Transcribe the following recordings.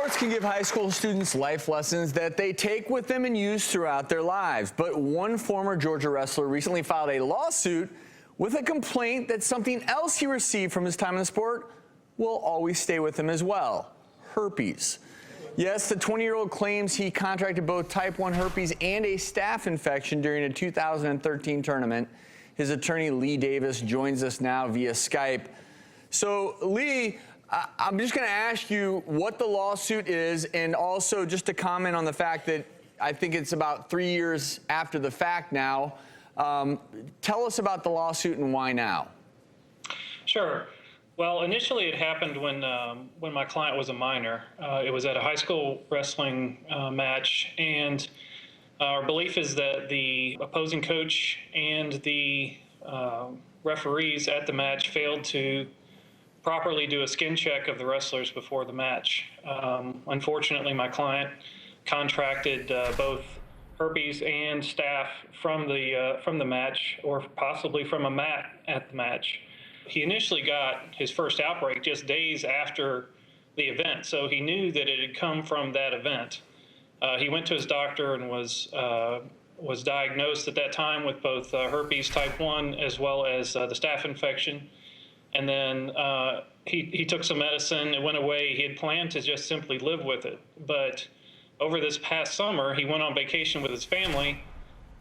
Sports can give high school students life lessons that they take with them and use throughout their lives. But one former Georgia wrestler recently filed a lawsuit with a complaint that something else he received from his time in the sport will always stay with him as well: herpes. Yes, the 20-year-old claims he contracted both type 1 herpes and a staph infection during a 2013 tournament. His attorney, Lee Davis, joins us now via Skype. So, Lee, I'm just going to ask you what the lawsuit is, and also just to comment on the fact that I think it's about 3 years after the fact now. Tell us about the lawsuit and why now. Sure. Well, initially it happened when my client was a minor. It was at a high school wrestling match, and our belief is that the opposing coach and the referees at the match failed to properly do a skin check of the wrestlers before the match. Unfortunately, my client contracted both herpes and staph from the match, or possibly from a mat at the match. He initially got his first outbreak just days after the event, so he knew that it had come from that event. He went to his doctor and was diagnosed at that time with both herpes type 1 as well as the staph infection. And then he took some medicine, it went away. He had planned to just simply live with it. But over this past summer, he went on vacation with his family.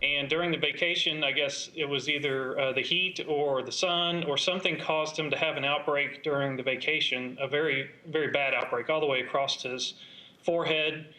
And during the vacation, I guess it was either the heat or the sun or something caused him to have an outbreak during the vacation, a very, very bad outbreak all the way across his forehead,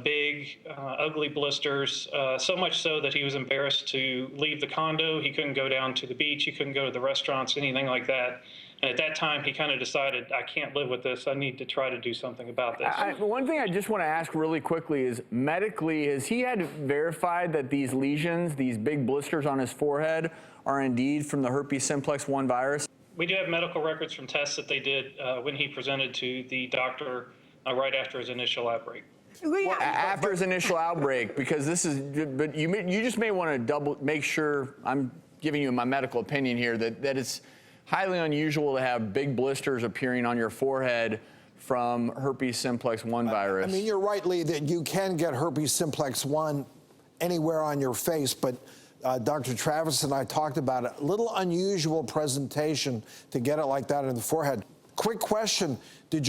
big, ugly blisters, so much so that he was embarrassed to leave the condo. He couldn't go down to the beach. He couldn't go to the restaurants, anything like that. And at that time, he kind of decided, I can't live with this. I need to try to do something about this. One thing I just want to ask really quickly is, medically, has he had verified that these lesions, these big blisters on his forehead, are indeed from the herpes simplex 1 virus? We do have medical records from tests that they did when he presented to the doctor right after his initial outbreak. Well, after his initial outbreak, because this is, but you just may want to make sure, I'm giving you my medical opinion here, that it's highly unusual to have big blisters appearing on your forehead from herpes simplex 1 virus. I mean, you're right, Lee, that you can get herpes simplex 1 anywhere on your face, but Dr. Travis and I talked about it. A little unusual presentation to get it like that in the forehead. Quick question, did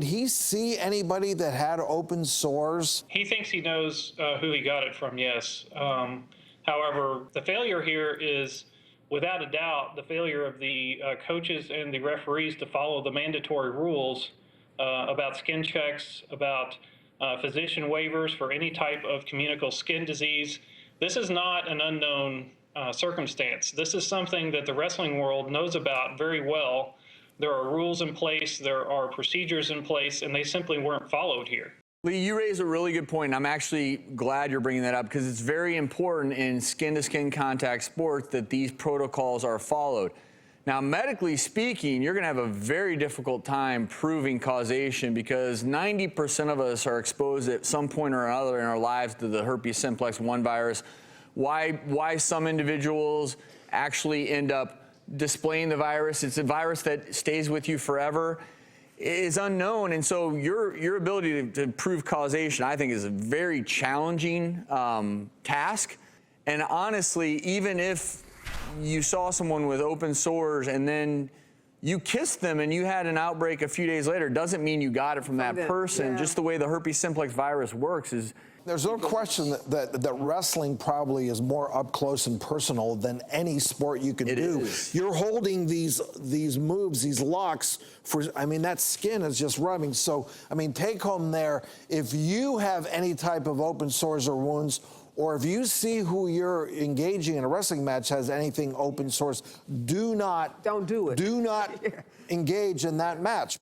he see anybody that had open sores? He thinks he knows who he got it from, yes. However, the failure here is, without a doubt, the failure of the coaches and the referees to follow the mandatory rules about skin checks, about physician waivers for any type of communicable skin disease. This is not an unknown circumstance. This is something that the wrestling world knows about very well. There are rules in place, there are procedures in place, and they simply weren't followed here. Lee, you raise a really good point, and I'm actually glad you're bringing that up, because it's very important in skin-to-skin contact sports that these protocols are followed. Now, medically speaking, you're going to have a very difficult time proving causation, because 90% of us are exposed at some point or another in our lives to the herpes simplex 1 virus. Why some individuals actually end up displaying the virus, it's a virus that stays with you forever, is unknown. And so your ability to prove causation, I think, is a very challenging task. And honestly, even if you saw someone with open sores and then you kissed them and you had an outbreak a few days later, doesn't mean you got it from that person. Yeah. Just the way the herpes simplex virus works is... There's no question that wrestling probably is more up close and personal than any sport you can do. Is. You're holding these moves, these locks, I mean, that skin is just rubbing. So, I mean, take home there, if you have any type of open sores or wounds, or if you see who you're engaging in a wrestling match has anything open sores, don't do it. Do not engage in that match.